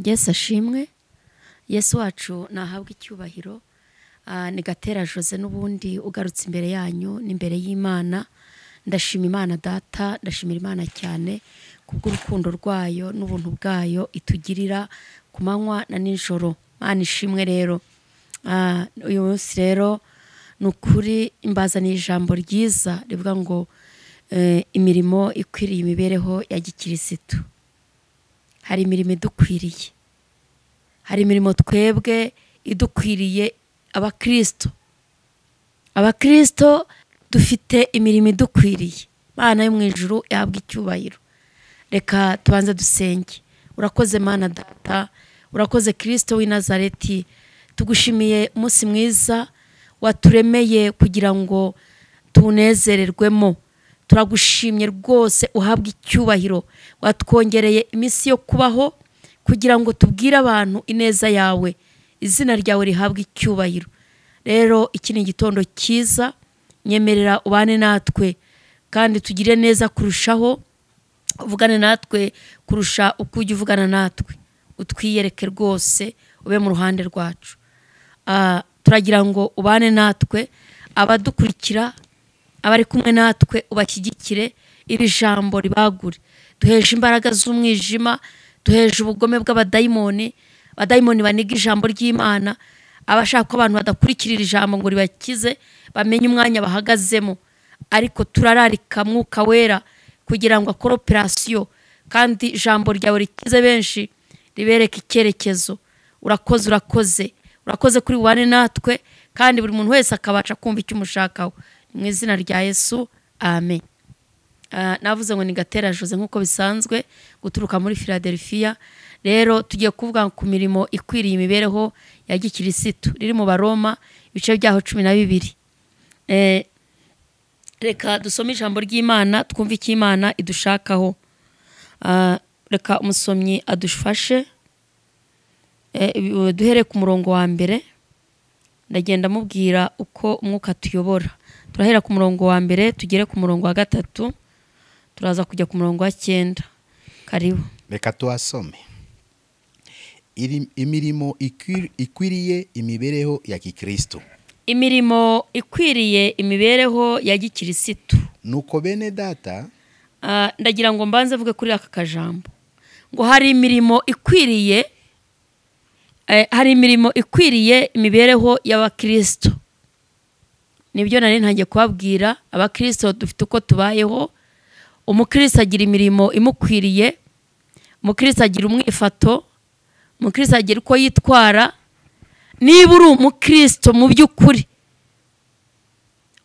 Yesu ashimwe. Yesu wacu nahabwa icyubahiro. Ni Gatera Jose n'ubundi ugarutse imbere yanyu n'imbere y'Imana. Ndashima Imana data, ndashimira Imana cyane kubw'urukundo rwayo n'ubuntu bwayo itugirira ku manywa na nijoro. Mana ishimwe rero. Uyu munsi rero nukuri imbazaniye ijambo ryiza rivuga ngo imirimo ikwiriye imibereho ya gikirisitu. Hari imirimo idukwiriye, hari imirimo twebwe idukwiriye abakristo. Abakristo dufite imirimo idukwiriye. Mana yo mu ijuru yabwa icyubahiro. Reka tubanze dusenge. Urakoze Mana data, urakoze Kristo w'i Nazareti. Tugushimiye umunsi mwiza waturemeye kugira ngo tunezererwemo. Turagushimye rwose uhabwa icyubahiro. Watwongereye iminsi yo kubaho kugira ngo tubwire abantu ineza yawe. Izina ryawe rihabwa icyubahiro. Rero iki ni igitondo cyiza, nyemerera ubane natwe kandi tugire neza kurushaho. Uvugane natwe kurusha uko ujya uvugana natwe. Utwiyereke rwose ube mu ruhande rwacu. Turagira ngo ubane natwe, abadukurikira abari kumwe natwe ubashyigikire, iri jambo ribagure. Duheje imbaraga z'umwijima, duheje ubugome bw'abadayimoni, abadayimoni baniga ijambo ry'Imana, abashaka ko abantu badakurikirira ijambo ngo ribakize bamenye umwanya bahagazemo. Ariko turararika Mwuka Wera kugira ngo akore operasiyo kandi ijambo ryawe rikize benshi, ribereke icyerekezo. Urakoze kuri ubane natwe kandi buri muntu wese akabasha kumva icyo umushakaho. Mu izina rya Yesu, amen. Navuze ngo ni Gatera Jose nk'uko bisanzwe guturuka muri Philadelifia. Rero tugiye kuvuga ku mirimo ikwiriye imibereho ya gikirisitu, riri mu Baroma ibice byaho 12. Reka dusome ijambo ry'Imana twumve icyo Imana idushakaho. Reka umusomyi adufashe. Duhere ku murongo wa mbere, ndagenda mubwira uko umwuka tuyobora. Turahera ku murongo wa mbere tugere ku murongo wa gatatu, turaza kujya ku murongo wa 9. Karibu. Reka tuhasome. Imirimo ikwiriye imibereho ya gikristo. Imirimo ikwiriye imibereho ya gikirisitu. Nuko bene data, ndagira ngo mbanze vuge kuri aka kajambo ngo hari imirimo ikwiriye, hari imirimo ikwiriye imibereho y'abakristo. Nibyo nari ntangiye kubabwira. Abakristo dufite uko tubayeho. Umukristo agira imirimo imukwiriye, umukristo agira umwifato, umukristo agira uko yitwara. Niba uri umukristo mu by'ukuri,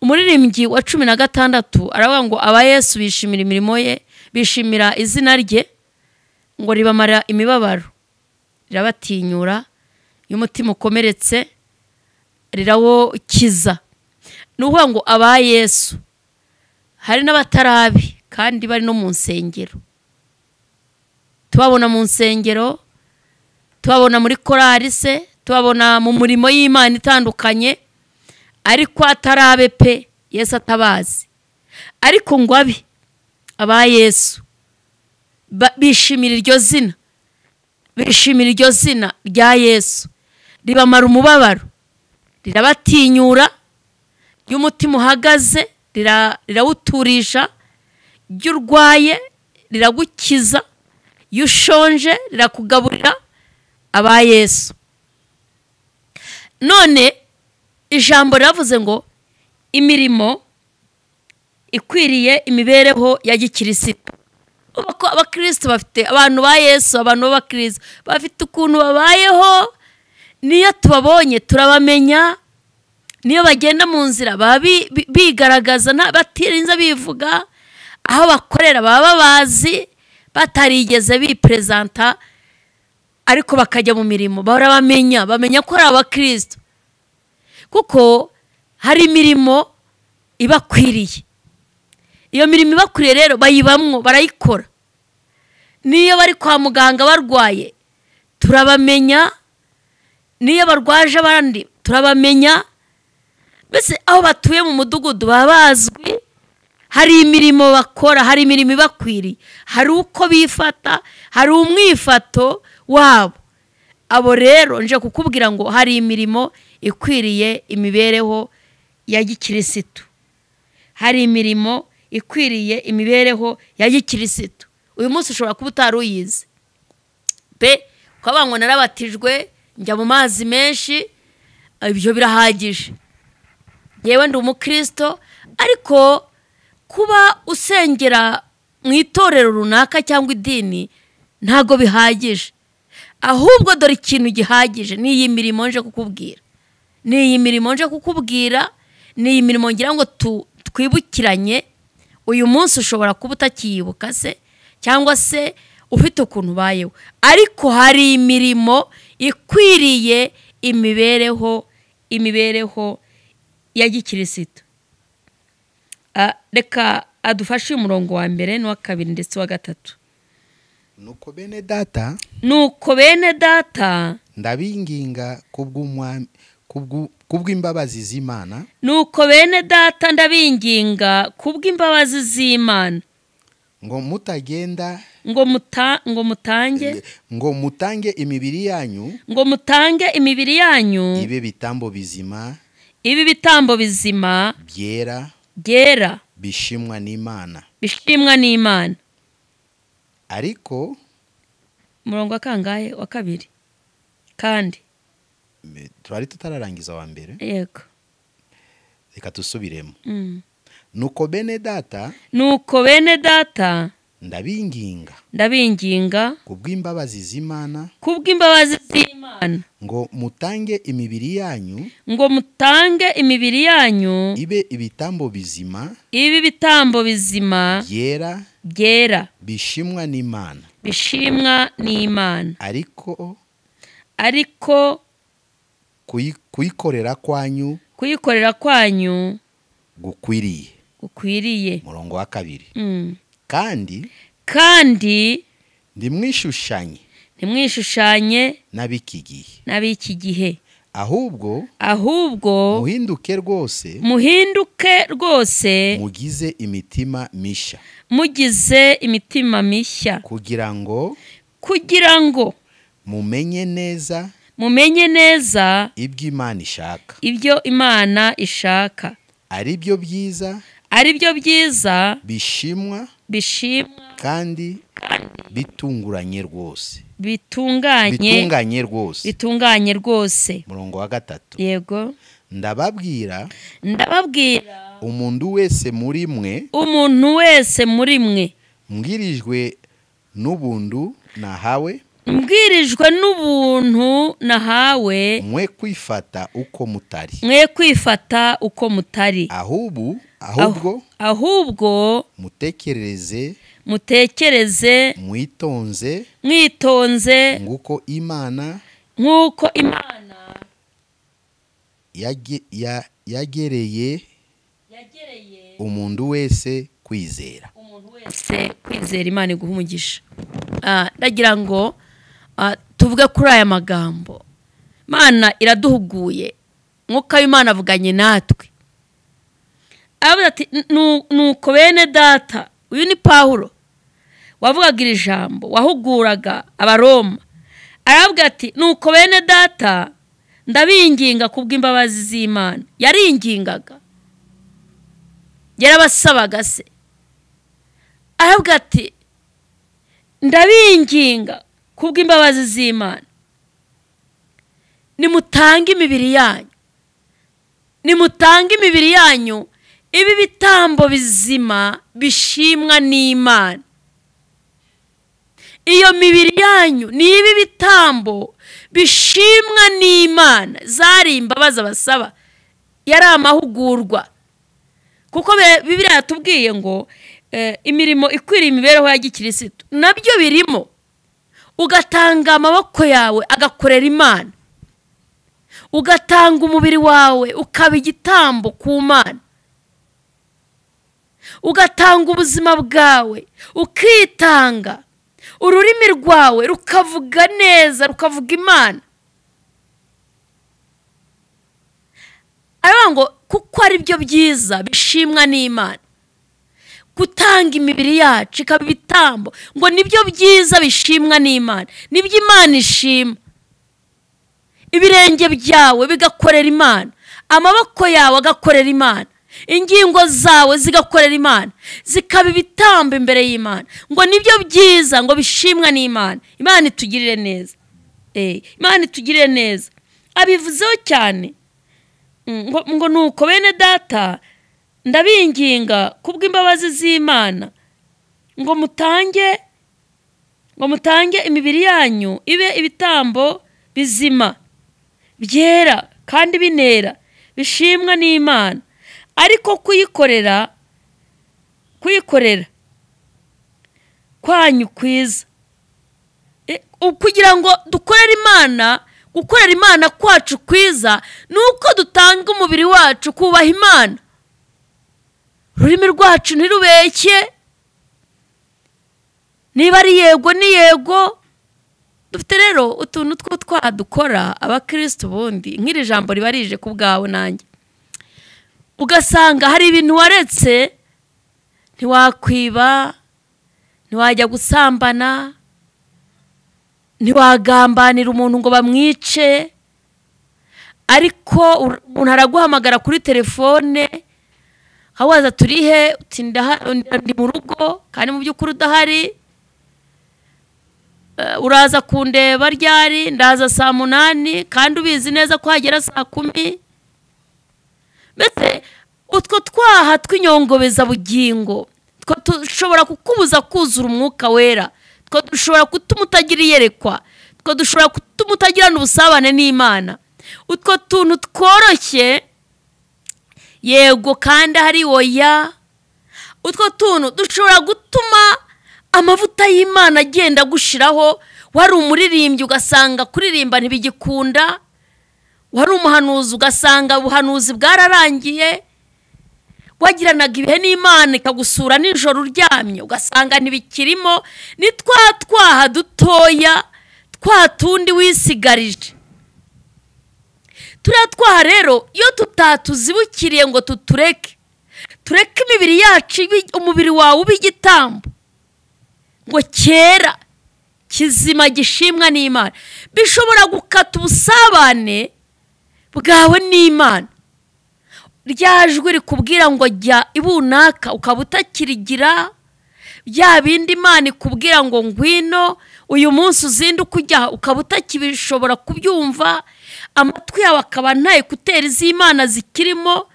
umuririmbyi wa 16 aravuga ngo aba Yesu bishimira imirimo ye, bishimira izina rye, ngo ribamara imibabaro, rirabatinyura, y'umutima ukomeretse rirawokiza. Nuvuga ngo aba Yesu hari n'abatarabi kandi bari no mu nsengero. Tubabona mu nsengero, tubabona muri korari se, tubabona mu murimo y'Imana itandukanye, ariko atarabe pe, Yesu atabazi. Ariko ngo aba Yesu bishimira iryo zina, bishimira iryo zina rya Yesu, ribamara umubabaro, rirabatinyura, y'umutima uhagaze rirawuturisha, ry'urwaye riragukiza, y'ushonje rirakugaburira. Aba Yesu. None ijambo riravuze ngo imirimo ikwiriye imibereho ya gikirisitu. Abakristo bafite abantu ba Yesu, abantu b'abakristo bafite ukuntu babayeho. Niyo tubabonye turabamenya, niyo bagenda mu nzira bigaragaza batirinze bivuga, aho bakorera baba bazi batarigeze bipresenta, ariko bakajya mu mirimo barabamenya, bamenya ko ari abakristo kuko hari imirimo ibakwiriye. Iyo mirimo ibakwiriye rero bayibamwo, barayikora. Niyo bari kwa muganga barwaye turabamenya, niyo barwaje abandi turabamenya. Bese aho batuye mu mudugudu babazwi, hari imirimo bakora, hari imirimo ibakwiriye, hari uko bifata, hari umwifato wabo. abo rero nje kukubwira ngo hari imirimo ikwiriye imibereho ya gikirisitu, hari imirimo ikwiriye imibereho ya gikirisitu. Uyu munsi ushobora kuba utaruyize pe, ukaba ngo narabatijwe njya mu mazi menshi, ibyo birahagije, yewe ndi umukristo, ariko kuba usengera mu itorero runaka cyangwa idini ntago bihagije. Ahubwo dore ikintu gihagije ni iyi mirimo nje kukubwira, ni iyi mirimo nje kukubwira, ni iyi mirimo ngira ngo twibukiranye. Uyu munsi ushobora kuba utakiyibuka se, cyangwa se ufite ukuntu ubayeho, ariko hari imirimo ikwiriye imibereho ya gikirisitu. Reka adufashe umurongo wa mbere n'uwa kabiri ndetse wa gatatu. nuko bene data ndabinginga kubw'imbabazi z'Imana, nuko bene data ndabinginga kubw'imbabazi z'Imana, ngo mutagenda ngo mutange imibiri yanyu, ibe bitambo bizima byera bishimwa n'Imana. Ariko umurongo kangahe wa kabiri kandi twari tutararangiza wa mbere, yego reka tusubiremo. nuko bene data ndabinginga kubw'imbabazi z'Imana, ngo mutange imibiri yanyu ibe ibitambo bizima byera bishimwa n'Imana. Ariko kuyikorera kwanyu gukwiriye. Murongo wa kabiri. Kandi ntimwishushanye n'ab'iki gihe, ahubwo muhinduke rwose mugize imitima mishya, kugira ngo mumenye neza ibyo Imana ishaka, ari byo byiza bishimwa kandi bitunganye rwose. Murongo wa gatatu. Yego. Ndababwira umuntu wese muri mwe mbwirijwe n'ubuntu nahawe, mwe kwifata uko mutari, ahubwo mutekereze mwitonze nguko Imana yagereye umuntu wese kwizera. Imana iguha umugisha. Ndagira ngo tuvuge kuri aya magambo. Imana iraduhuguye, Mwuka w'Imana avuganye natwe, avuga ati nuko bene data. Uyu ni Pawulo wavugaga iri jambo, wahuguraga Abaroma. Aravuga ati nuko bene data ndabinginga kubw'imbabazi z'Imana. Yaringingaga, yarabasabaga se. Aravuga ati ndabinginga kubw'imbabazi z'Imana, nimutange imibiri yanyu ibi bitambo bizima bishimwa n'Imana. Iyo mibiri yanyu ni ibi bitambo bishimwa n'Imana. Zari imbabazi abasaba, yari amahugurwa, kuko Bibiliya yatubwiye ngo imirimo ikwiriye imibereho ya gikirisitu nabyo birimo. Ugatanga amaboko yawe agakorera Imana, ugatanga umubiri wawe ukaba igitambo ku Mana, ugatanga ubuzima bwawe ukitanga, ururimi rwawe rukavuga neza, rukavuga Imana. Aravuga ngo kuko ari byo byiza bishimwa n'Imana. Gutanga imibiri yacu ikaba ibitambo ngo nibyo byiza bishimwa n'Imana, nibyo Imana ishima. ibirenge byawe bigakorera Imana, amaboko yawe agakorera Imana, ingingo zawe zigakorera Imana, zikaba ibitambo imbere y'Imana, ngo nibyo byiza, ngo bishimwa n'Imana. Imana itugirire neza, Imana itugirire neza. Abivuzeho cyane ngo nuko bene data ndabinginga kubw'imbabazi z'Imana ngo mutange imibiri yanyu ibe ibitambo bizima, byera kandi binera, bishimwa n'Imana, ariko kuyikorera kwanyu kwiza. Kugira ngo dukorere Imana, gukorera Imana kwacu kwiza nuko dutanga umubiri wacu kubaha Imana. Ururimi rwacu ntirubeshye, niba ari yego ni yego. Dufite rero utuntu two twadukora abakristo bundi, nk'iri jambo riba rije ku bwawe nanjye, ugasanga hari ibintu waretse, ntiwakwiba, ntiwajya gusambana, ntiwagambanira umuntu ngo bamwice, ariko umuntu araguhamagara kuri telefone, hawaza turihe, uti ndi mu rugo, kandi mu by'ukuri udahari. Uraza kundeba ryari, ndaza saa 8 kandi ubizi neza ko hagera saa 10. Mbese utwo twaha tw'inyongobeza bugingo two dushobora kukubuza kuzura umwuka wera, two dushobora gutuma utagira iyerekwa, two dushobora gutuma utagirana ubusabane n'Imana. Utwo tuntu tworoshye yego kandi hari oya, utwo tuntu dushobora gutuma amavuta y'Imana agenda gushiraho. Wari umuririmbyi ugasanga kuririmba ntibigikunda, wari umuhanuzi ugasanga ubuhanuzi bwararangiye, wagiranaga ibihe n'Imana ikagusura nijoro uryamye ugasanga ntibikirimo. Ni twaha dutoya twatundi wisigarije. Turatwaha rero iyo tutatuzibukiriye ngo tureke imibiri yacu, umubiri wawe ubigitambo ngo cyera kizima gishimwa n'Imana, bishobora gukata ubusabane bwawe n'Imana. Ryajwe rikubwira ngo jya ibunaka ukaba utakirigira, bya bindi Imana ikubwira ngo ngwino uyu munsi uzinduka ujya ukaba utakibishobora kubyumva, amatwi yawe akaba nta ekuteri z'Imana zikirimo,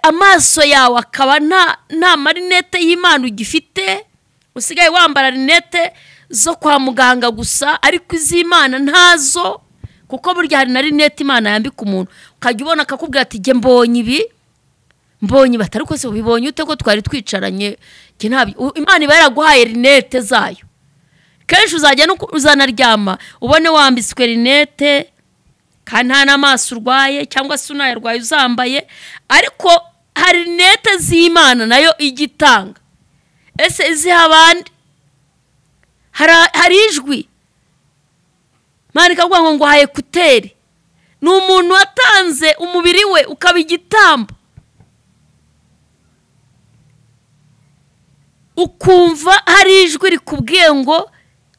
amaso yawe akaba nta marinete y'Imana ugifite, usigaye wambara rinete zo kwa muganga gusa, ariko iz'Imana ntazo. Kuko burya hari na rinete Imana yambika umuntu ukajya ubona akakubwira ati jye mbonye ibi, mbonye batari ko se ubibonye ute ko twari twicaranye. Imana iba yaraguhaye rinete zayo, kenshi uzajya uzanaryama ubone wambitswe rinete kandi nta n'amaso urwaye cyangwa se unayarwaye uzambaye, ariko hari rinete z'Imana nayo igitanga. Ese iziha abandi hari ijwi Imana ikavuga ngo haye kuteri, ni umuntu watanze umubiri we ukaba igitambo, ukumva hari ijwi rikubwiye ngo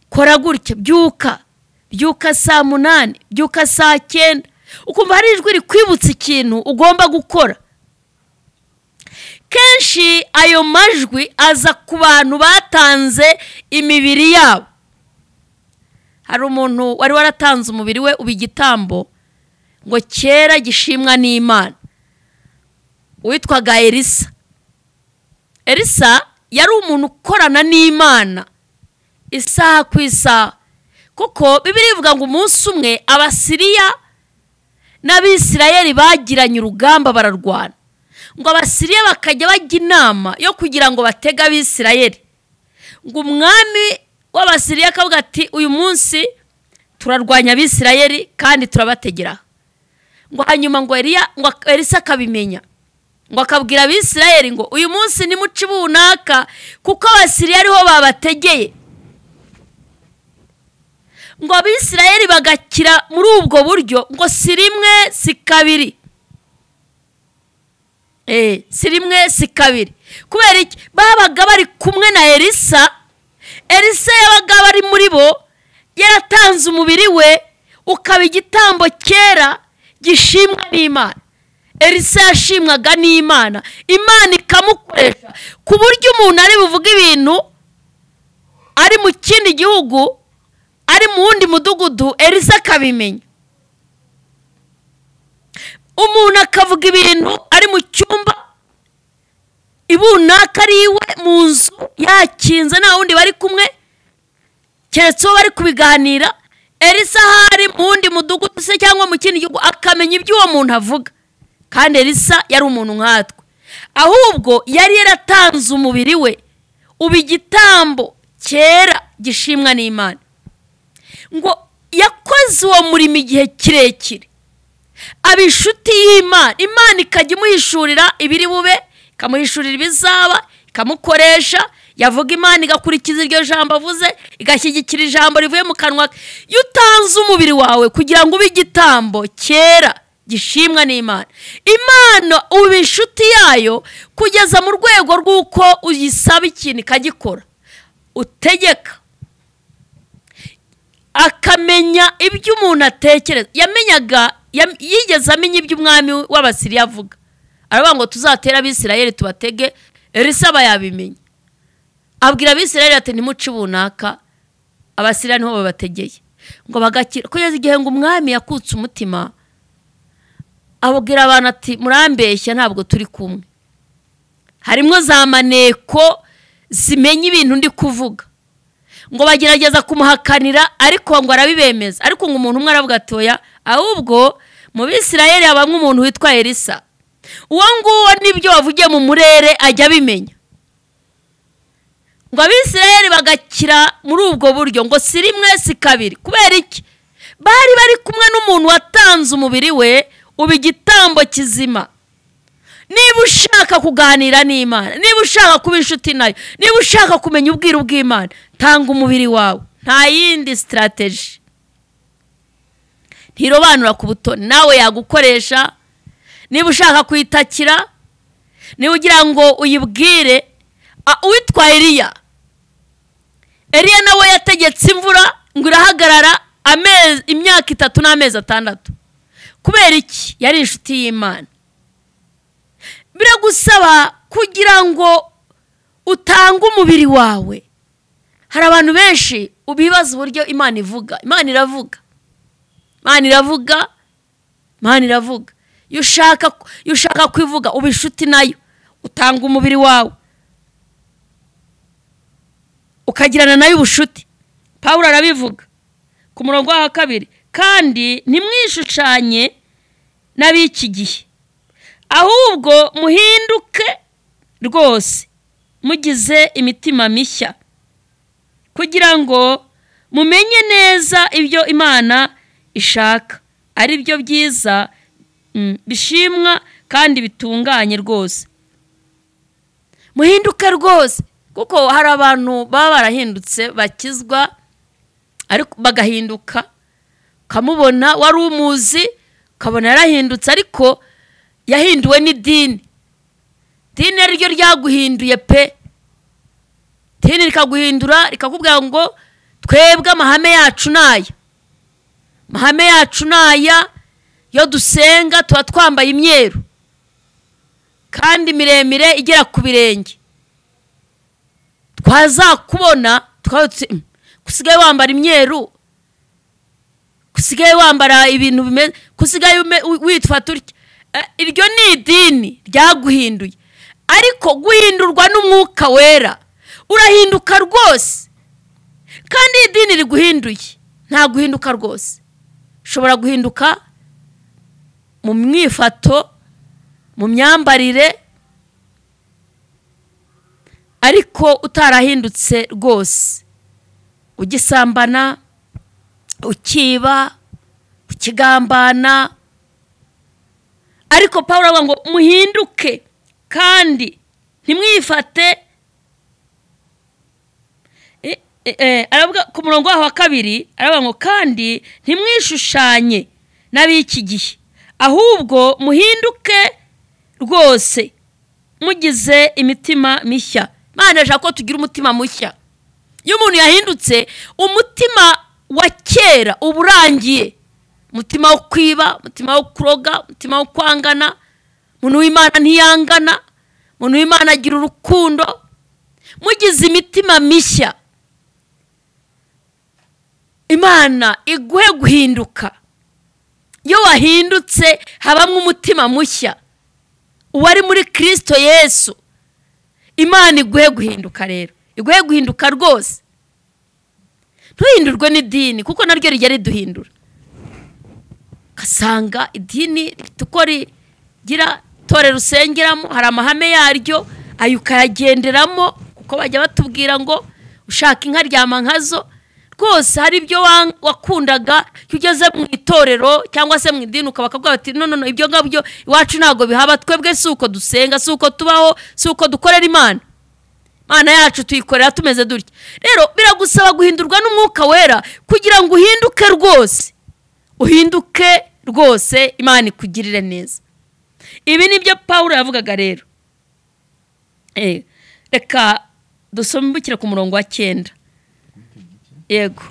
kora gutya, byuka saa 8, byuka saa 9, ukumva hari ijwi rikwibutsa ikintu ugomba gukora. Kenshi ayo majwi aza ku bantu batanze imibiri yabo. Hari umuntu wari waratanze umubiri we ubigitambo ngo cyera gishimwa n'Imana, witwaga Elisa yari umuntu ukorana n'Imana isaha ku isaha, kuko Bibiliya ivuga ngo umunsi umwe Abasiriya n'Abisirayeli bagiranye urugamba bararwana, ngo Abasiriya bakajya bajya inama yo kugira ngo batega Abisirayeli, ngo umwami w'Abasiriya akavuga ati uyu munsi turarwanya Abisirayeli kandi turabategera. Ngo hanyuma ngo Elisa akabimenya, ngo akabwira Abisirayeli ngo uyu munsi nimuci bunaka kuko Abasiriya ariho babategeye. Ngo Abisirayeli bagakira muri ubwo buryo, ngo si rimwe si kabiri, si rimwe si kabiri. Kubera iki? Babaga bari kumwe na Elisa yabaga bari muri bo, yaratanze umubiri we ukaba igitambo cyera gishimwa n'Imana. Elisa yashimwaga n'Imana, Imana ikamukoresha ku buryo umuntu ari buvuga ibintu ari mu kindi gihugu, ari mu wundi mudugudu, Elisa akabimenya. Umuntu akavuga ibintu ari mu cyumba ibunaka ari iwe mu nzu yakinze nta wundi bari kumwe, keretse uwo bari kubiganira, Elisa hari mu wundi mudugudu se cyangwa mu kindi gihugu akamenya ibyo uwo muntu avuga. Kandi Elisa yari umuntu nkatwe, ahubwo yari yaratanze umubiri we uba igitambo cyera gishimwa n'Imana. Ngo yakoze uwo murimo igihe kirekire, aba inshuti y'Imana, Imana ikajya imuhishurira ibiri bube, ikamuhishurira ibizaba, ikamukoresha, yavuga Imana igakurikiza iryo jambo avuze, igashyigikira ijambo rivuye mu kanwa ke. Iyo utanze umubiri wawe kugira ngo ube igitambo cyera gishimwa n'Imana, Imana uba inshuti yayo kugeza mu rwego rw'uko uyisaba ikintu ikagikora, utegeka akamenya ibyo umuntu atekereza. Yigeze amenya ibyo umwami w'Abasiriya avuga, aravuga ngo tuzatera Abisirayeli tubatege. Elisa aba yabimenye, abwira Abisirayeli ati ntimuce bunaka, Abasiriya niho babategeye ngo bagakira. Kugeza igihe ngo umwami yakutse umutima, ababwira abantu ati murambeshya ntabwo turi kumwe, harimo za maneko zimenya ibintu ndi kuvuga. Ngo bagerageza kumuhakanira, ariko ngo arabibemeza. Ariko ngo umuntu umwe aravuga ati oya, ahubwo mu Bisirayeli habamwe umuntu witwa Elisa, uwo nguwo nibyo wavugiye mu murere ajya abimenya. Ngo Abisirayeli bagakira muri ubwo buryo, ngo si rimwe si kabiri. Kubera iki? Bari kumwe n'umuntu watanze umubiri we uba igitambo kizima. Niba ushaka kuganira n'Imana, niba ushaka kuba inshuti nayo, niba ushaka kumenya ubwiru bw'Imana, tanga umubiri wawe, nta yindi strategy. Ntirobanura ku butoni, nawe yagukoresha. Niba ushaka kuyitakira, niba ugira ngo uyibwire, uwitwa Eliya nawe yategetse imvura ngo irahagarara imyaka 3 n'amezi 6. Kubera iki? Yari inshuti y'Imana. Biragusaba kugira ngo utange umubiri wawe. Hari abantu benshi ubibaza uburyo Imana ivuga. Imana iravuga, Imana iravuga, Imana iravuga. Iyo ushaka kwivuga uba inshuti nayo, utanga umubiri wawe ukagirana nayo ubushuti. Pawulo arabivuga ku murongo wa 2, kandi ntimwishushanye n'ab'iki gihe, ahubwo muhinduke rwose mugize imitima mishya, kugira ngo mumenye neza ibyo Imana ishaka, ari byo byiza, bishimwa kandi bitunganye rwose. Muhinduke rwose, kuko hari abantu baba barahindutse bakizwa, ariko bagahinduka, kamubona wari umuzi kabona yarahindutse, ariko yahinduwe n'idini. Dini ryo ryaguhinduye pe. Dini rikaguhindura, rikakubwira ngo twebwe amahame yacu naya, mahame yacu naya, yo dusenga tuba twambaye imyeru kandi miremire igera ku birenge. Twazakubona tukabutse kusigaye wambara imyeru, kusigaye wambara ibintu bimeze, kusigaye witwa turya. Iryo ni idini ryaguhinduye, ariko guhindurwa n'Umwuka Wera urahinduka rwose. Kandi idini riguhinduye nta guhinduka rwose. Ushobora guhinduka mu mwifato, mu myambarire, ariko utarahindutse rwose. Ugisambana, ukiba, ukigambana. Ariko Pawulo avuga ngo muhinduke kandi ntimwifate. Aravuga ku murongo wa 2, aravuga ngo kandi ntimwishushanye n'ab'iki gihe, ahubwo muhinduke rwose mugize imitima mishya. Imana ashaka ko tugira umutima mushya. Iyo umuntu yahindutse, umutima wa kera uburangiye, umutima wo kwiba, umutima wo kuroga, umutima wo kwangana. Umuntu w'Imana ntiyangana, umuntu w'Imana agira urukundo. Mugize imitima mishya, Imana iguhe guhinduka. Iyo wahindutse habamwe umutima mushya, uwari muri Kristo Yesu, Imana iguhe guhinduka. Rero iguhe guhinduka rwose, ntuhindurwe n'idini, kuko naryo rijya riduhindura. Kasanga idini uko rigira Itorero usengeramo hari amahame yaryo, ayo ukayagenderamo, kuko bajya batubwira ngo ushaka inka ryama nkazo. Rwose hari ibyo wakundaga ugeze mu Itorero cyangwa se mu idini, ukabakabwa bati no ibyo ngabyo iwacu ntago bihaba, twebwe suko dusenga, suko tubaho, suko dukorera Imana. Imana yacu tuyikorera tumeze dutya. Rero biragusaba guhindurwa n'Umwuka Wera kugira ngo uhinduke rwose. Uhinduke rwose, Imana ikugirire neza. Ibi nibyo Pawulo yavugaga rero. Reka dusombukire ku murongo wa 9. Yego.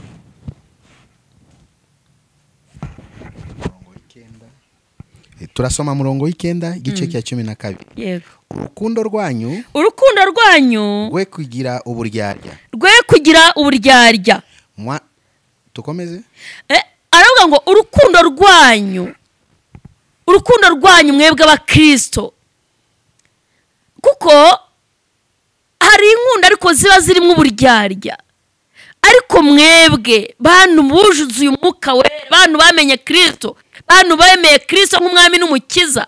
Turasoma murongo w'ikenda igice cya 12. Yego. Urukundo rwanyu rwe kugira uburyarya. Tukomeze. Aravuga ngo urukundo rwanyu mwebwe abakristo, kuko hari inkunda ariko ziba zirimo uburyarya. Ariko mwebwe bantu bujuzuye Umwuka Wera, bantu bamenye Kristo, bantu bemeye Kristo nk'umwami n'umukiza,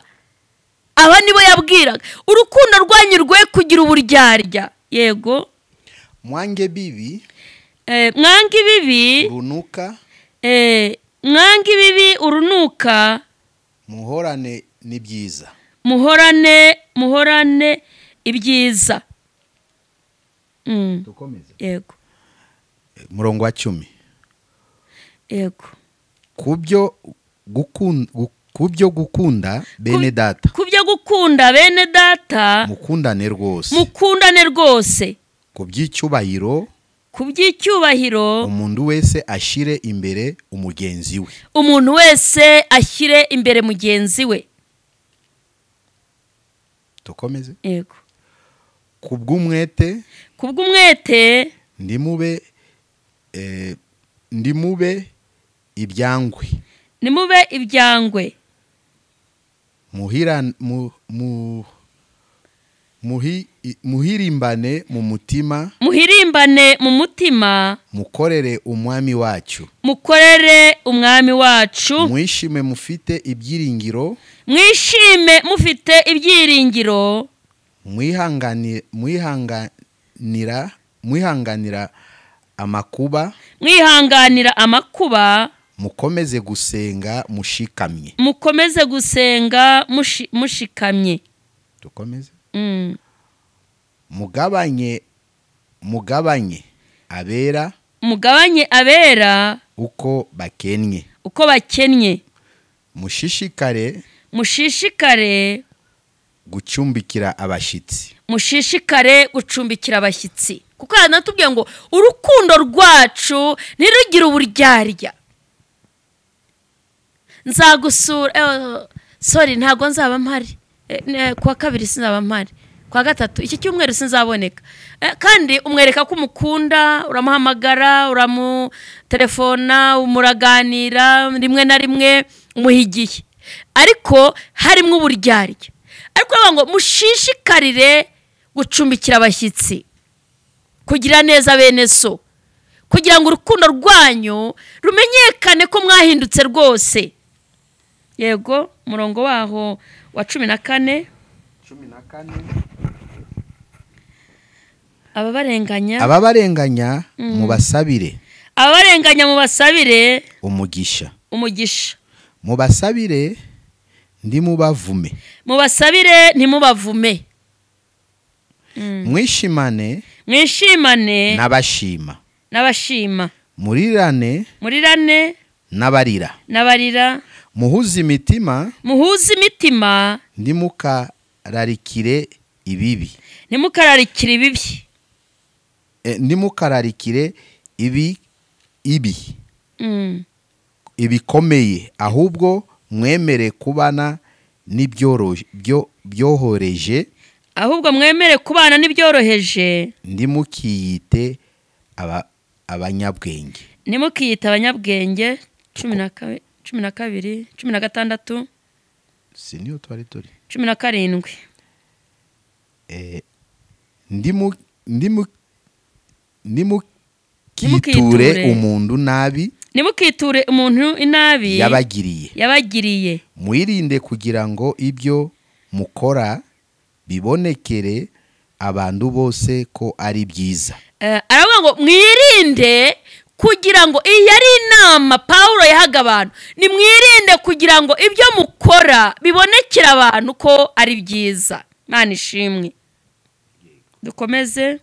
aba nibo yabwiraga urukundo rwanyu rwe kugira uburyarya. Yego. Mwange bibi urunuka. Mwange bibi urunuka. Muhorane n'ibyiza. Muhorane ibyiza. Tukomeze. Yego. Murongo wa 10. Yego. Kubyo gukunda bene data. Kubyo gukunda bene data. Mukundane rwose. Kuby'icyubahiro. Umuntu wese ashire imbere umugenzi we. Mugenzi we. Tukomeze. Yego. Kubw'umwete. Ndimube ibyangwe. Muhirimbane mu mutima. Mukorere umwami wacu. Mwishime mufite ibyiringiro. Mwihanganira amakuba. Mukomeze gusenga mushikamye. Tukomeze. Mugabanye abera uko bakennye. Mushishikare gucumbikira abashyitsi. Kuko yanatubwiye ngo urukundo rwacu ntirugire uburyarya. Nzagusura, ntago nzaba mpari. Kuwa 2 sinzaba mpari. Kuwa 3 iki cyumweru sinzaboneka. Kandi umwereka ko umukunda, uramuhamagara, uramutelefona, umuraganira, rimwe na rimwe umuhigiye. Ariko harimo uburyarya. Ariko ngo mushishikarire gucumbikira abashyitsi, kugira neza bene so, kugira ngo urukundo rwanyu rumenyekane ko mwahindutse rwose. Yego. Murongo waho wa 14. Ababarenganya mubasabire. Umugisha. Mubasabire ntimubavume. Mwishimane n'abashima. Murirane n'abarira. Muhuze imitima. Ntimukararikire ibibi. ibikomeye, ahubwo mwemere kubana byohoreje, ahubwo mwemere kubana n'ibyoroheje, ndimukiyite abanyabwenge. nimukiyite abanyabwenge. 12, 16, si niyo twari turi 17. Nimukiture umuntu nabi, nimukiture umuntu inabi yabagiriye. Mwirinde kugira ngo ibyo mukora bibonekere abantu bose ko ari byiza. Aravuga ngo mwirinde kugira ngo, iyi yari inama Pawulo yahaga abantu, ni mwirinde kugira ngo ibyo mukora bibonekere abantu ko ari byiza. Imana ishimwe. Dukomeze.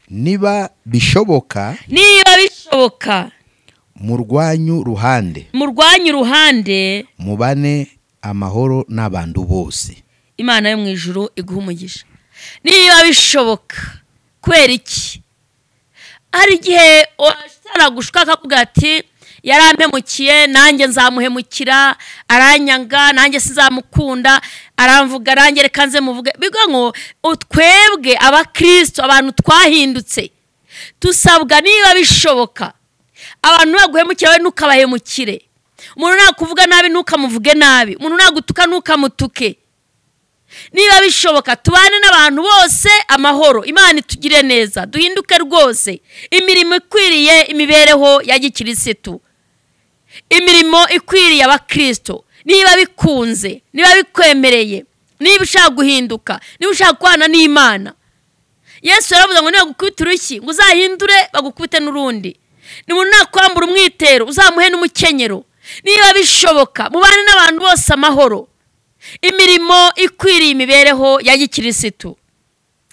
Niba bishoboka, mu rwanyu ruhande mubane amahoro n'abantu bose. Imana yo mu ijuru iguha umugisha. Niba bishoboka, kwera iki? Hari igihe washaka akavuga ati yarampemukiye, nanjye nzamuhemukira, aranyanga, nanjye sizamukunda, aramvuga, nanjye reka nze muvuge. Bivuga ngo twebwe abakristo, abantu twahindutse, tusabwa niba bishoboka, abantu baguhemukira we ntukabahemukire, umuntu nakuvuga nabi ntukamuvuge nabi, umuntu nagutuka ntukamutuke. Niba bishoboka, tubane n'abantu bose amahoro. Imana itugire neza, duhinduke rwose. Imirimo ikwiriye imibereho ya gikirisitu, imirimo ikwiriye abakristo. Niba bikunze, niba bikwemereye, niba ushaka guhinduka, niba ushaka kubana n'Imana. Yesu yaravuze ngo nagukubita urushyi ngo uzahindure bagukubite n'urundi, nimuntu nakwambura umwitero uzamuhe n'umukenyero. Niba bishoboka, mubane n'abantu bose amahoro. Imirimo ikwiriye imibereho ya gikirisitu.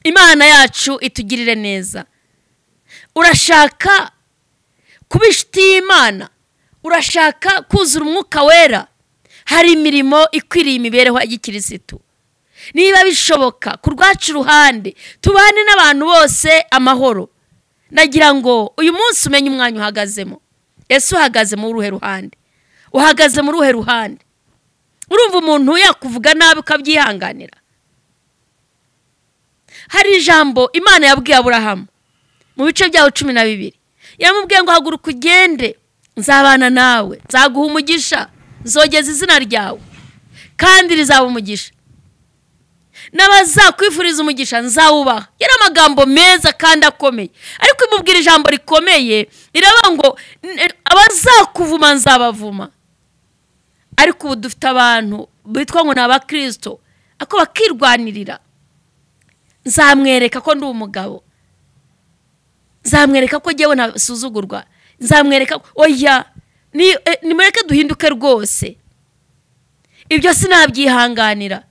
Imana yacu itugirire neza. Urashaka kuba inshuti y'Imana, urashaka kuzura umwuka wera, hari imirimo ikwiriye imibereho ya gikirisitu. Niba bishoboka, ku rwacu ruhande tubane n'abantu bose amahoro. Ndagira ngo uyu munsi umenye umwanya uhagazemo. Ese uhagaze mu ruhe ruhande? Uhagaze mu ruhe ruhande? Urumva umuntu yakuvuga nabi ukabyihanganira? Hari ijambo Imana yabwiye Aburahamu mu bice byaho 12. Yamubwiye ngo haguruka ugende, nzabana nawe, nzaguha umugisha, nzogeza izina ryawe kandi rizaba umugisha, n'abazakwifuriza umugisha nzawubaha. Yari amagambo meza kandi akomeye, ariko imubwira ijambo rikomeye, iravuga ngo abazakuvuma nzabavuma. Ariko ubu dufite abantu bitwa ngo ni abakristo, ako bakirwanirira. Nzamwereka ko ndi umugabo, nzamwereka ko jyewe ntasuzugurwa, nzamwereka oya, nimureke duhinduke rwose. Ibyo sinabyihanganira.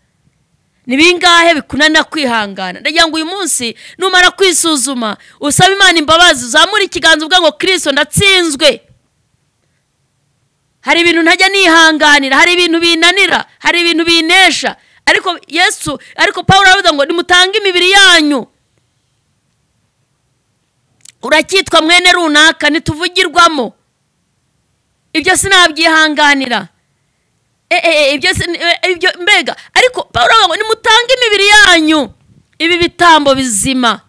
Ni bingahe bikunana kwihangana? Ndagira ngo uyu munsi numara kwisuzuma, usaba Imana imbabazi, uzamura ikiganza uvuga ngo Kristo ndatsinzwe. Hari ibintu ntajya nihanganira, hari ibintu binanira, hari ibintu binesha. Ariko Pawulo aravuga ngo nimutange imibiri yanyu. Uracyitwa mwene runaka, nituvugirwamo. Ibyo sinabyihanganira. Ibyo mbega. Ariko Pawulo aravuga ngo nimutange imibiri yanyu, ibi bitambo bizima,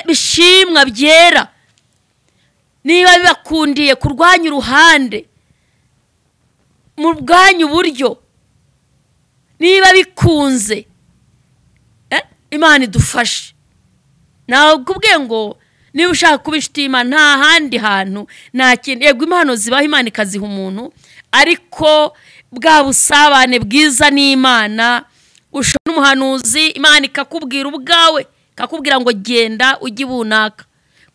bishimwa byera. Niba bibakundiye ku rwanyu ruhande, mu bwanyu buryo, niba bikunze, Imana idufashe. Nawe kubwiye ngo niba ushaka kuba inshuti y'Imana, nta handi hantu, nta kintu. Yego impano zibaho, Imana ikaziha umuntu, ariko bwa busabane bwiza n'Imana, ushobora n'umuhanuzi, Imana ikakubwira ubwawe, ikakubwira ngo genda ujye bunaka,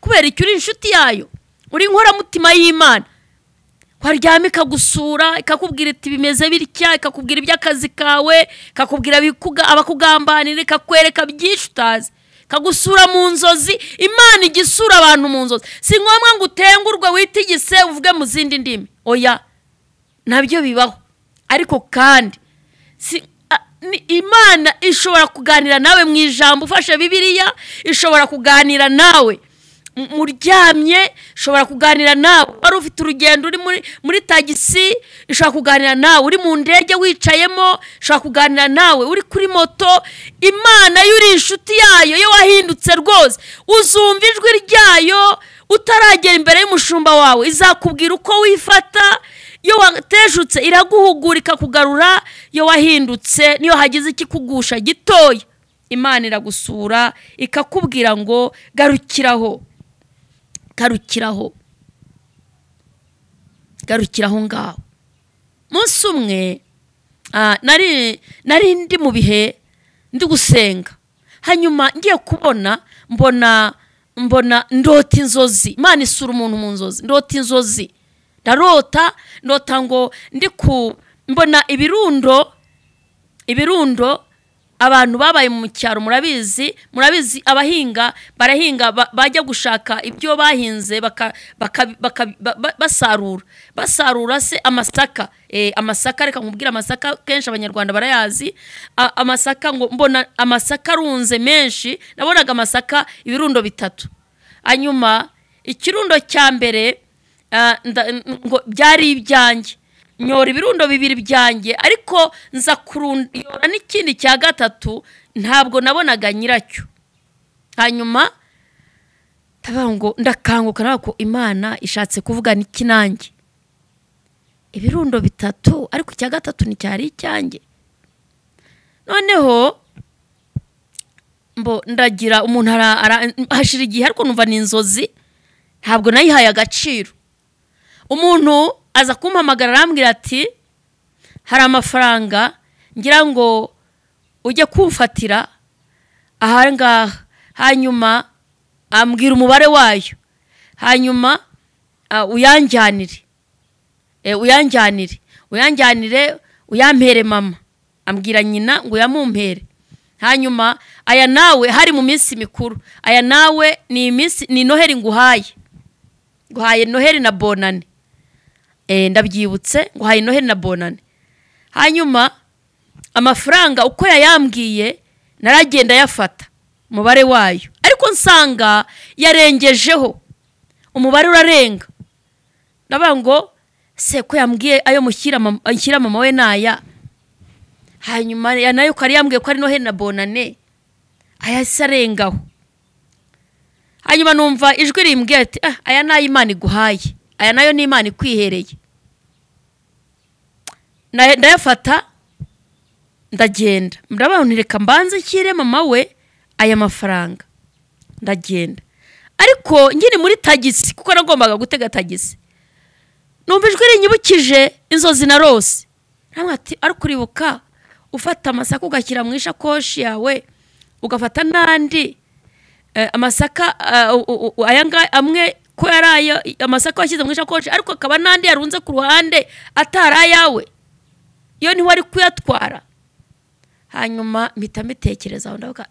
kubera icyo uri inshuti yayo, uri inkoramutima y'Imana. Kwaryama ikagusura, ikakubwira iti bimeze bitya, ikakubwira iby'akazi kawe, ikakubwira abakugambanira, ikakwereka byinshi utazi, ikagusura mu nzozi. Imana igisura abantu mu nzozi. Si ngombwa ngo utengurwe witigise uvuge mu zindi ndimi, oya, nabyo bibaho. Ariko kandi Imana ishobora kuganira nawe mu ijambo ufashe Bibiliya, ishobora kuganira nawe muryamye shobora kuganira nawe, wari ufite urugendo uri muri tagisi ishobora kuganira nawe, uri mu ndege wicayemo shobora kuganira nawe, uri kuri moto. Imana yo uri inshuti yayo, yo wahindutse rwose, uzumva ijwi ryayo utaragera imbere y'umushumba wawe, izakubwira uko wifata. Yo watejutse iraguhugura ikakugarura, yo wahindutse niyo hagize ikikugusha gitoya, Imana iragusura ikakubwira ngo garukiraho, garukiraho ngaho. Munsi umwe nari ndi mu bihe ndi gusenga, hanyuma ngiye kubona mbona ndota inzozi. Imana isura umuntu mu nzozi, ndota inzozi, ndota ngo mbona ibirundo abantu babaye mu cyaro. Murabizi abahinga barahinga, bajya gushaka ibyo bahinze basarura se amasaka. Reka nkubwire amasaka, kenshi abanyarwanda barayazi amasaka. ngo mbona amasaka arunze menshi, nabonaga amasaka ibirundo 3. hanyuma ikirundo cya mbere ngo byari ibyanjye, nyora ibirundo 2 byanjye, ariko nza kurundira n'ikindi cya 3 ntabwo nabonaga nyiracyo. hanyuma ngo ndakanguka nako Imana ishatse kuvuga n'iki nanjye, ibirundo 3 ariko icya 3 ni cyari icyanjye. Noneho ndagira umuntu hashira igihe, ariko numva ni inzozi, ntabwo nayihaye agaciro. Umuntu aza kumpamagara arambwira ati hari amafaranga ngira ngo ujye kumfatira aha ngaha. hanyuma ambwira umubare wayo, hanyuma uyanjyanire uyampere mama. Ambwira nyina ngo yamumpere. hanyuma aya nawe hari mu minsi mikuru, aya nawe ni Noheli nguhaye Noheli na bonane. Ndabyibutse nguhaye Noheli na bonane. hanyuma amafaranga uko yayambwiye naragenda yafata umubare wayo, ariko nsanga yarengejeho umubare, urarenga. ndavuga ngo se ko yambwiye ayo mushyira mama we naya, hanyuma nayo kari yambwiye ko ari Noheli na bonane, ayasarengaho. hanyuma numva ijwi rimbwiye ati aya nayo Imana iguhaye, aya nayo ni Imana ikwihereye. ndayafata ndagenda, reka mbanze nshyire mama we aya mafaranga. ndagenda, ariko ngiri muri tagisi, kuko nagombaga gutega tagisi, numva ijwi rinyibukije inzozi narose. namwe ati ariko uribuka ufata amasaka ugashyira mu ishakoshi yawe, ugafata n'andi amasaka ayanga amwe ko yarayo amasaka washyize mu ishakoshi, ariko akaba n'andi yarunze ku ruhande atari ayawe, iyo ni wari kuyatwara. hanyuma mpita mbitekereza, ndavuga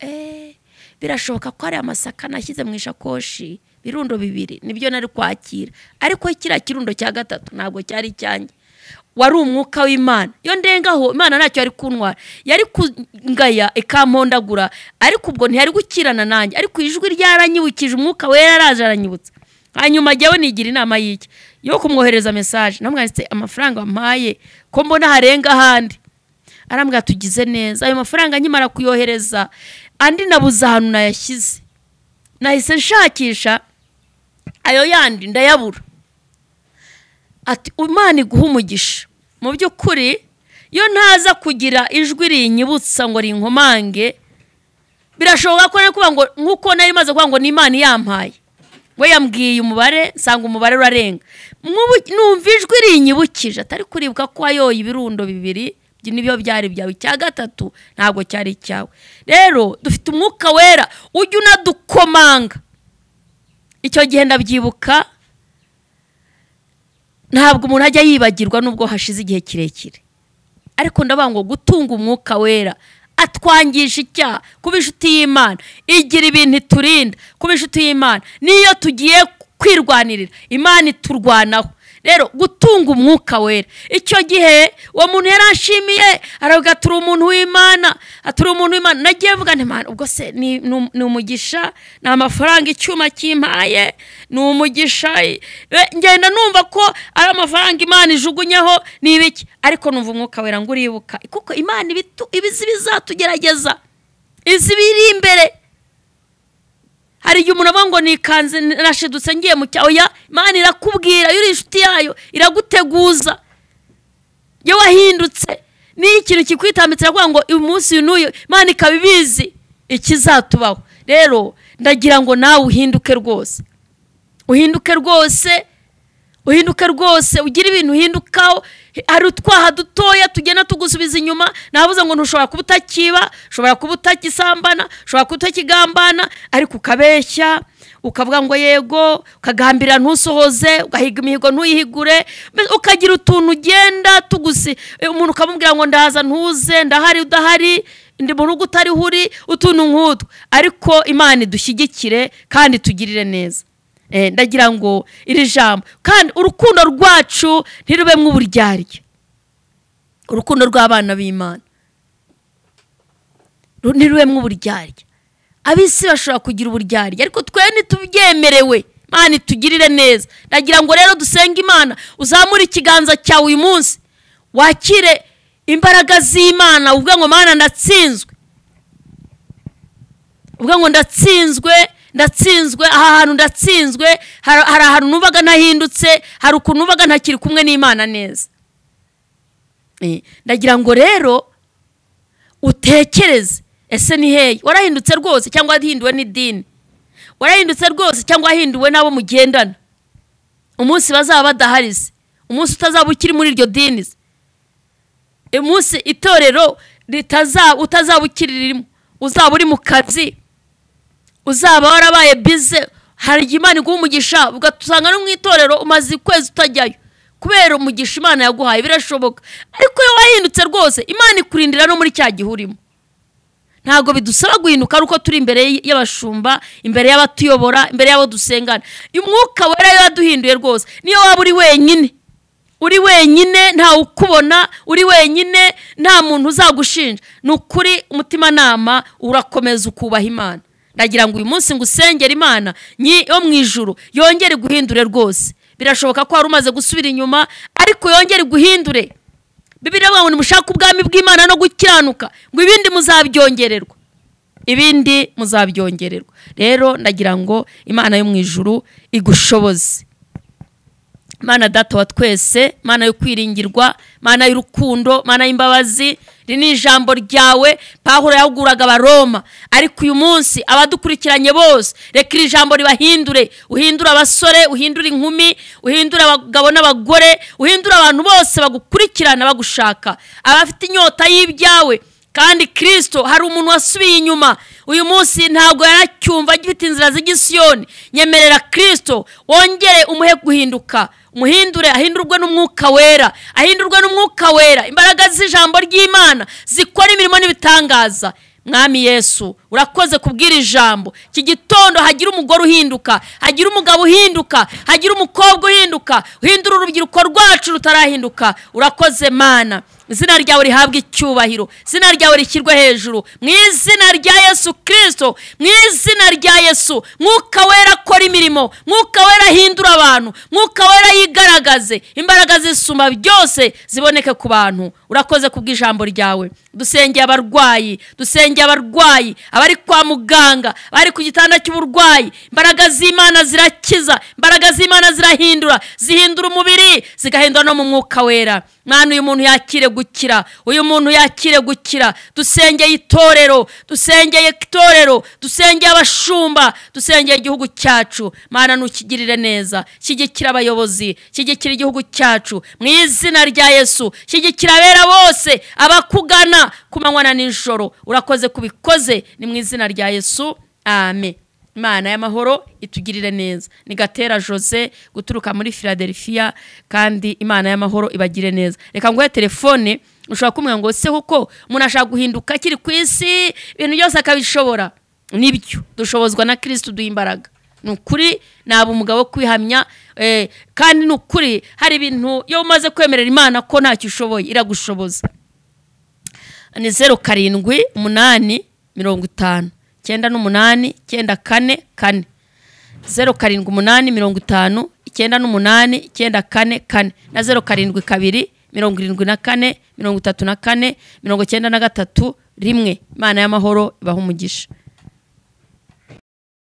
birashoboka ko ari amasaka nashyize mu ishakoshi birundo 2 nibyo nari kwakira, ariko kiriya kirundo cya 3 ntabwo cyari icyanjye, wari umwuka w'Imana. iyo ndengaho Imana ntacyo yari kuntwara, yari kungaya ikampondagura, ariko ubwo ntiyari gukirana nanjye, ariko ijwi ryaranyibukije, umwuka wera araje aranyibutsa. hanyuma jyawe nigira inama y'iki yo kumwohereza message, namwanditse amafaranga wampaye ko mbona harenga handi. arambwira tugize neza, ayo mafaranga nkimara kuyohereza andi nabuza hano nayashyize, nahise nshakisha ayo yandi ndayabura. ati Imana iguha umugisha. mu by'ukuri iyo ntaza kugira ijwi rinyibutsa ngo rinkomange, birashoboka ko nakuba ngo nkuko nari maze kuvuga ngo ni Imana yampaye, we yambwiye umubare, nsanga umubare urarenga. numva ijwi rinyibukije, atari kuribuka ko ayoye ibirundo 2 nibyo byari byawe, icya 3 ntabwo cyari cyawe. rero dufite umwuka wera ujya unadukomanga. icyo gihe ndabyibuka, ntabwo umuntu ajya yibagirwa nubwo hashize igihe kirekire, ariko ndavuga ngo gutunga umwuka wera atwangisha icyaha. kuba inshuti y'Imana igira ibintu iturinda. kuba inshuti y'Imana niyo tugiye kwirwanirira, Imana iturwanaho. rero gutunga umwuka wera. Icyo gihe uwo muntu yarashimiye aravuga turi umuntu w'Imana, aturi umuntu w'Imana. Nagiye vuga nti Imana ubwo se ni umugisha, ni amafaranga icyuma kimpaye, ni umugisha. Ngenda numva ko ari amafaranga Imana ijugunyeho ni ibiki, ariko numva umwuka wera ngo uribuka kuko Imana ibizi bizatugerageza, izi biri imbere. Hari igihe umuntu avuga ngo nikanze nashidutse ngiye mu cyaho, ya Imana irakubwira, yuri inshuti yayo iraguteguza. Yo wahindutse ni ikintu kikwitambitse avuga ngo uyu munsi n'uyu Imana ikabibizi ikizatubaho. Rero ndagira ngo nawe uhinduke rwose, uhinduke rwose, uhinduke rwose, ugira ibintu uhindukaho. Hari utwaha dutoya tugenda tugusubiza inyuma. Navuze ngo ntushobora kuba utakiba, ushobora kuba utakisambana, ushobora kuba utakigambana, ariko ukabeshya ukavuga ngo yego, ukagambira ntusohoze, ugahiga imihigo ntuyihigure, ukagira utuntu ugenda tugusi. Umuntu ukamubwira ngo ndahaza ntuze, ndahari udahari, ndi mu rugo utari huri, utuntu nk'utwo. Ariko Imana idushyigikire kandi tugirire neza. Ndagira ngo iri jambo kandi urukundo rwacu ntirubemwe uburyarya. Urukundo rw'abana b'Imana ntirubemwe uburyarya. Abisi bashobora kugira uburyarya, ariko twe ntitubyemerewe. Imana itugirire neza. Ndagira ngo rero dusenge Imana, uzamure ikiganza cyawe uyu munsi, wakire imbaraga z'Imana, uvuga ngo Mana ndatsinzwe, uvuga ngo ndatsinzwe aha hantu, ndatsinzwe. Hari ahantu numvaga ntahindutse, hari ukuntu numvaga ntakiri kumwe n'Imana neza. Ndagira ngo rero utekereze, ese ni hehe warahindutse rwose cyangwa wahinduwe n'idini, warahindutse rwose cyangwa wahinduwe n'abo mugendana. Umunsi bazaba badaharize, umunsi utazaba ukiri muri iryo dini, umunsi itorero utazaba ukiri ririmo, uzaba uri mu kazi, uzaba warabaye bize. Hari Imana iguha umugisha ugatusanga no mu itorero umaze ukwezi utajyayo kubera umugisha Imana yaguhaye, birashoboka. Ariko iyo wahindutse rwose Imana ikurindira no muri cya gihurimo. Ntago bidusaba guhinduka ari uko turi imbere y'abashumba, imbere y'abatuyobora, imbere y'abo dusengana. Umwuka wera yaduhinduye rwose. Niyo waba uri wenyine nta ukubona, uri wenyine nta muntu uzagushinja, nukuri umutima nama urakomeza ukubaha Imana. Ndagira ngo uyu munsi ngusengera Imana yo mu ijuru yongere guhindure rwose. Birashoboka ko hari umaze gusubira inyuma, ariko yongere guhindure. Bibiliya ivuga ngo nimushaka ubwami bw'Imana no gukiranuka, ngo ibindi muzabyongererwa, ibindi muzabyongererwa. Rero ndagira ngo Imana yo mu ijuru igushoboze. Mana data wa twese, Mana yo kwiringirwa, Mana y'urukundo, Mana y'imbabazi. Ni ijambo ryawe Pawulo yahuguraga Abaroma, ariko uyu munsi abadukurikiranye bose reka iri jambo ribahindure. Uhindura abasore, uhindura inkumi, uhindura abagabo n'abagore, uhindura abantu bose bagukurikirana bagushaka, abafite inyota y'ibyawe. Kandi Kristo hari umuntu wasubiye inyuma uyu munsi, ntabwo yaracyumva gifite inzira z'igisiyoni. Nyemerera Kristo wongere umuhe guhinduka, muhindure, ahindurwe n'umwuka wera, ahindurwe n'umwuka wera. Imbaraga z'ijambo ry'Imana zikora imirimo n'ibitangaza. Mwami Yesu urakoze kubwira ijambo. Iki gitondo hagira umugore uhinduka, hagira umugabo uhinduka, hagira umukobwa uhinduka, uhindura urubyiruko rwacu rutarahinduka. Urakoze Mana, izina ryawe rihabwa icyubahiro, izina ryawe rishyirwe hejuru, mu izina rya Yesu Kristo, mu izina rya Yesu. Mwuka wera akora imirimo, mwuka wera ahindura abantu, mwuka wera yigaragaze, imbaraga zisuma byose ziboneke ku bantu. Urakoze kubw'ijambo ryawe. Dusengeye abarwayi, dusengeye abarwayi, abari kwa muganga, bari ku gitanda cy'uburwayi. Imbaraga z'Imana zirakiza, imbaraga z'Imana zirahindura, zihindura umubiri, zigahindura no mu mwuka wera. Mwana uyu muntu yakire gukira, uyu muntu yakire gukira. Dusengeye itorero, dusengeye itorero, dusengeye abashumba, dusengeye igihugu cyacu. Mana nukigirire neza, shyigikira abayobozi, shyigikira igihugu cyacu mu izina rya Yesu. Shyigikira abera bose abakugana kumanywa na nijoro. Urakoze kubikoze, ni mu izina rya Yesu, amen. Imana y'amahoro itugirire neza. Ni Gatera Jose guturuka muri Philadelifia, kandi Imana y'amahoro ibagire neza. Reka nguhe telefone, ushobora kumwe ngo se kuko umuntu ashaka guhinduka kiri ku isi ibintu byose akabishobora. Nibyo dushobozwa na Kristo duha imbaraga. nukuri naba umugabo wo kwihamya kandi nukuri hari ibintu iyo umaze kwemerera Imana ko ntacyo ushoboye iragushoboza. Ni 0788 50 98 94 0788 50 98 94 na 0722 74 34 93 93 rimwe. Imana y'amahoro ibaha umugisha.